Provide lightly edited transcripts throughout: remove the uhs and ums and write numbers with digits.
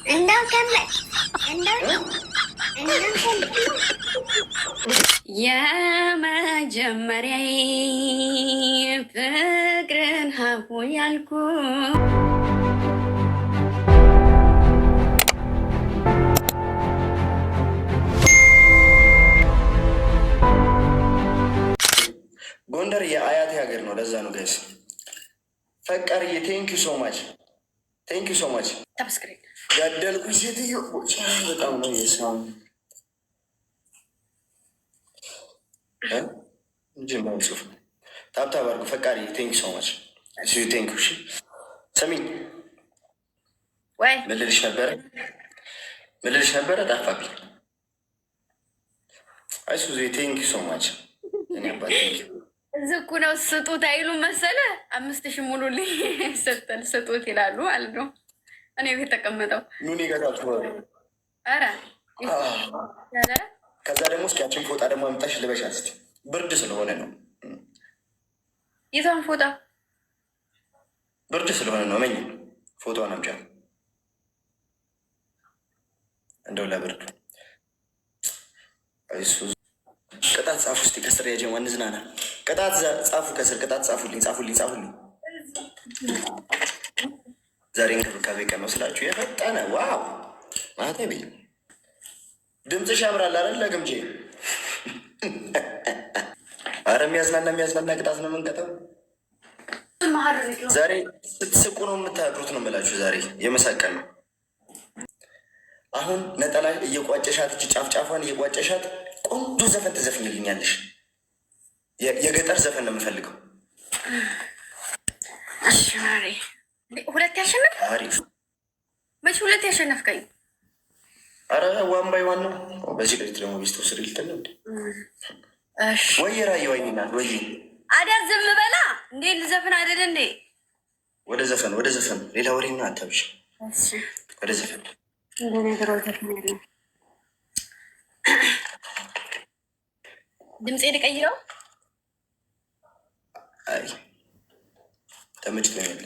እንደው ከመል እንደው የመጀመሪያ ፍቅርን ሀሁ ያልኩ ጎንደር የአያቴ ሀገር ነው። ለዛ ነው ጋይስ ፈቃርዬ ቴንኪ ሶ ማች ቴንኪ ሶ ማች። ገደልኩ ሴትዮ በጣም ነው የሰው እንጂ ጽሁፍ ታብታብ አድርጎ ፈቃርዬ ቴንኪ ሶ ማች ቴንኪ። እሺ ሰሚኝ ምን ልልሽ ነበረ ጠፋብኝ። አይሱዚ ቴንኪ ሶ ማች እኔ አባት ቴንኪ ዝኩ ነው ስጡት አይሉ መሰለ 5000 ሙሉልኝ ሰጠን ስጡት ይላሉ ማለት ነው። እኔ ቤት ተቀመጠው ኑኒ ገታችሁ አረ ከዛ ደግሞ እስኪያችን ፎጣ ደግሞ አምጣሽ ልበሻት እስኪ ብርድ ስለሆነ ነው። የቷን ፎጣ? ብርድ ስለሆነ ነው። መኝ ፎቶዋን አምጫ እንደው ለብርዱ አይሱ ቅጣት ጻፉ እስኪ ከስር ያጀማ እንዝናና። ቅጣት ጻፉ ከስር ቅጣት ጻፉልኝ። ዛሬ እንክብካቤ ቀን ነው ስላችሁ የፈጠነ ዋው ማተቤ ድምፅሽ ያምራል አይደል? ለግምጄ አረ የሚያዝናና ቅጣት ነው የምንቀጣው ዛሬ። ስትስቁ ነው የምታድሩት ነው የምላችሁ። ዛሬ የመሳቀል ነው። አሁን ነጠላ እየቋጨሻት ጫፍጫፏን እየቋጨሻት ቆንጆ ዘፈን ትዘፍኝልኛለሽ። የገጠር ዘፈን ነው የምፈልገው። ሁለት ያሸነፍ መቼ ሁለት ያሸነፍከኝ? አረ ዋን ባይ ዋን ነው። በዚህ ቅሪት ደግሞ ቤስቶ ስር ልትል ወይ ራየ ወይናል ወይ አዲያ ዝም በላ እንዴ ልዘፍን አይደለ እንዴ? ወደ ዘፈን ሌላ ወሬና አታብሽ። ወደ ዘፈን ድምፄ ልቀይረው። አይ ተመችቶኛል።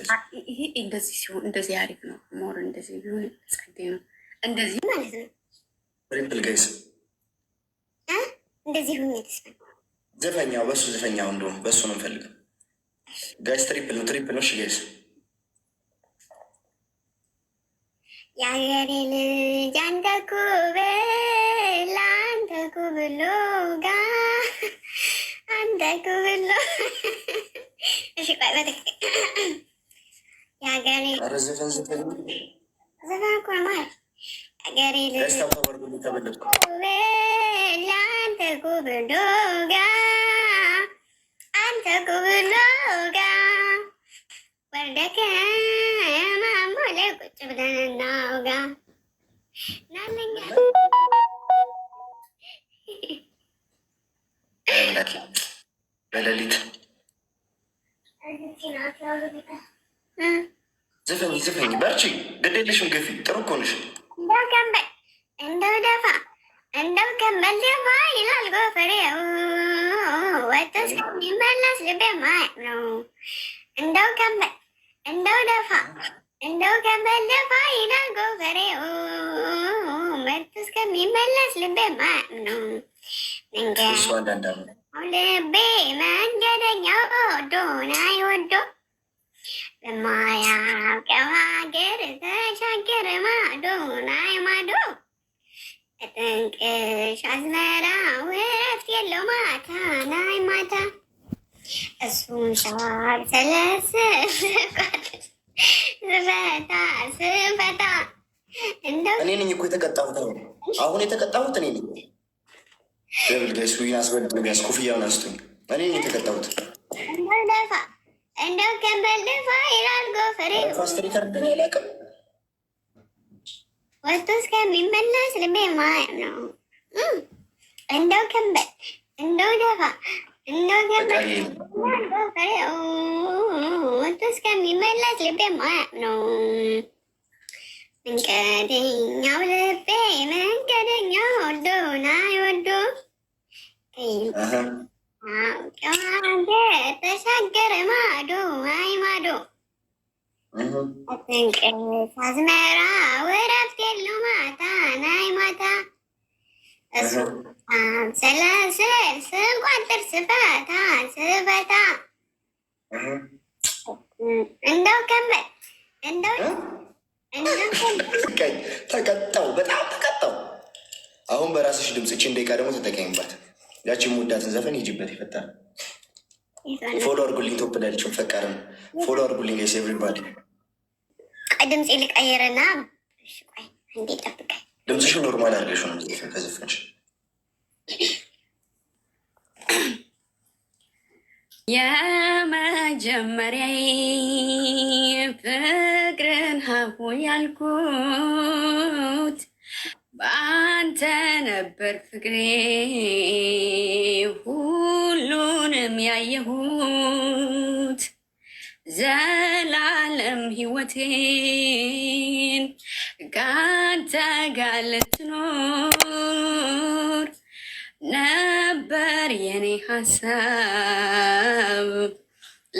ይሄ እንደዚህ ሲሆን እንደዚህ አሪፍ ነው። ሞር እንደዚህ ቢሆን ጸዴ ነው። እንደዚህ ማለት ነው። ትሪፕል ጋይስ እንደዚህ ሁኝ ዘፈኛው በሱ ዘፈኛው እንደውም በሱ ነው የምፈልገው ጋይስ። ትሪፕል ነው። እሺ ጋይስ የአገሬ ልጅ አንተ ኩብል አንተ ኩብሎ ጋ አንተ ኩብሎ እሺ ቆይ በትክክል የአገሬ ዘፈን እኮ ነው ማለት የአገሬ ልጅ ኩብል አንተ ኩብሎ ጋ አንተ ኩብሎ ጋ ወርደከ ማሞ ላይ ቁጭ ብለን እናውጋ ናለኛ በሌሊት ዘፈኝ በርቺ፣ ግድ የለሽም ግፊ። ጥሩ እኮ ነሽ። እንደው ከንበል እንደው ደፋ እንደው ከንበል ደፋ ይላል ጎፈሬው ወጥቶ እስከሚመለስ ልቤ ማየት ነው። እንደው ከንበል እንደው ደፋ እንደው ከንበል ደፋ ይላል ጎፈሬው ወጥቶ እስከሚመለስ ልቤ ማየት ነው። ልቤ መንገደኛው ወዶን አይወዶ በማያውቀው ሀገር ተሻገረ ማዶን አይ ማዶ ጥንቅሽ አዝመራ እረፍት የለው ማታ ናይ ማታ እሱን ሳልሰለስል ስፈታ እኔ ነኝ እኮ የተቀጣሁት። አሁን የተቀጣሁት እኔ ነኝ። ደብል ጋይስ ሉዊን አስበልጥ ያስ ኮፍያውን አስጡኝ። እኔ ነኝ የተቀጣሁት። እንደው ደፋ እንደው ከንበል ደፋ ይላል ጎፈሬ ፋስትሪከር ያላቅም ወጥቶ እስከሚመለስ ልቤ ማየት ነው። እንደው ከንበል እንደው ደፋ እንደው ከንበል ጎፈሬ ወጥቶ እስከሚመለስ ልቤ ማየት ነው። መንገደኛው ልቤ መንገደኛው ወዶን አይወዶ ተሻገረ ማዶ አይ ማዶ እንቅልፍ አዝመራ ወረፍት የለው ማታ ናይ ማታ እሱ ሰላስል ስንቋጥር ስፈታ ስፈታ እንደው ከንበል እንደው ተቀጣው፣ በጣም ተቀጣው። አሁን በራስሽ ድምፅ እችን ደቂቃ ደግሞ ተጠቀሚባት። ያችን ሙዳትን ዘፈን ሂጂበት ይፈታል። ፎሎ አድርጉልኝ። ቶፕ ዳልችን ፈቃርም ፎሎ አድርጉልኝ ጋይስ ኤቭሪባዲ። ድምፅ ሊቀየረና እንዴ ጠብቀኝ። ድምፅሽን ኖርማል አድርገሽ ነው ከዘፈንሽ። የመጀመሪያ ፍቅርን ሀሁ ያልኩት በአንተ ነበር ፍቅሬ ሁሉንም ያየሁት ዘላለም ሕይወቴን ካንተ ጋር ልትኖር ነበር የኔ ሀሳብ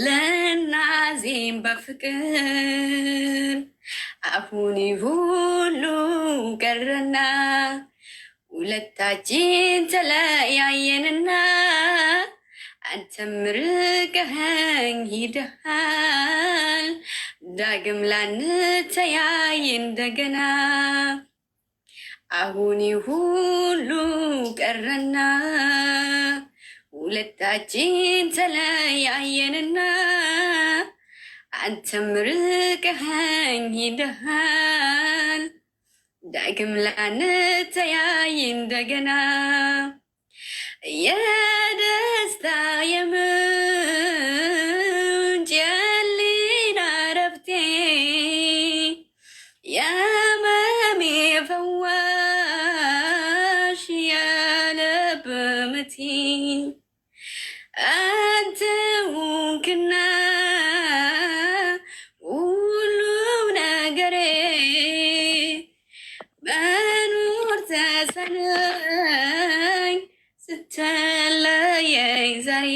ለናዜም በፍቅር አሁን ሁሉ ቀረና ሁለታችን ተለያየንና አንተም ርቀኸኝ ሂደሃል ዳግም ላንተያይ እንደገና አሁን ሁሉ ቀረና ሁለታችን ተለያየንና አንተም ርቀኸኝ ሂደሃል ዳግም ላንተያይ እንደገና የደስታ የምንጭ የህሊና እረፍቴ የህመሜ ፈዋሽ የልብ ምቴ አንተ ሆንክና ሁሉም ነገሬ መኖር ተሳነኝ ስትለየኝ ዛሬ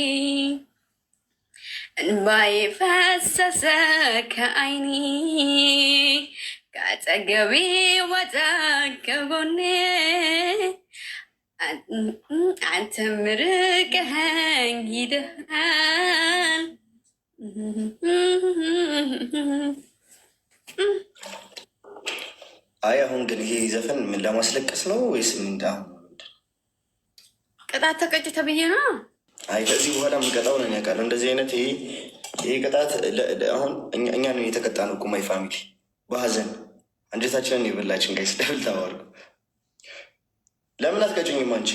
እንባዬ ፈሰሰ ከዓይኔ ከአጠገቤ ወጣ ከጎኔ አንተም ርቀኸኝ ሂደሃል። አይ አሁን ግን ይሄ ዘፈን ምን ለማስለቀስ ነው ወይስ ምን? ቅጣት ተቀጭ ተብዬ ነው። አይ ከዚህ በኋላ የምንቀጣው ነን ያውቃለሁ። እንደዚህ አይነት ይሄ ቅጣት አሁን እኛ ነው የተቀጣ ነው። ቁማይ ፋሚሊ በሀዘን አንጀታችንን የበላችን ጋይስ ደብል ተባርኩ። ለምን አትቀጭኝም አንቺ?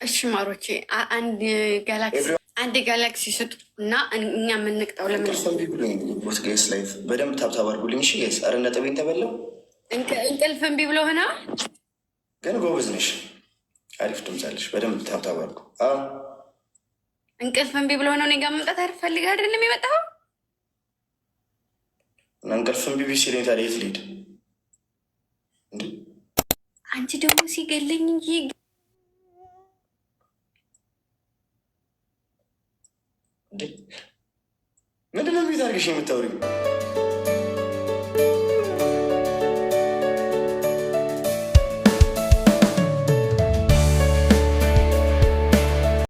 እሺ ማሮቼ አንድ ጋላክሲ ስጡ እና እኛ የምንቅጠው ለምን ቦት ጋይስ ላይፍ በደንብ ታብታብ አድርጉልኝ። እሺ ጋይስ አረ ነጥቤን ተበላው። እንቅልፍ እምቢ ብሎ ሆና ግን ጎበዝ ነሽ፣ አሪፍ ድምፅ አለሽ። በደንብ ታብታብ አድርጉ። እንቅልፍ እምቢ ብሎ ሆነው እኔ ጋር መምጣት አልፈልግ አይደለም የመጣው እና እንቅልፍ እምቢ ሲለኝ ታዲያ የት ልሂድ? አንቺ ደግሞ ሲገለኝ እንጂ ምንድነው ቤት አድርገሽ የምታወሪው?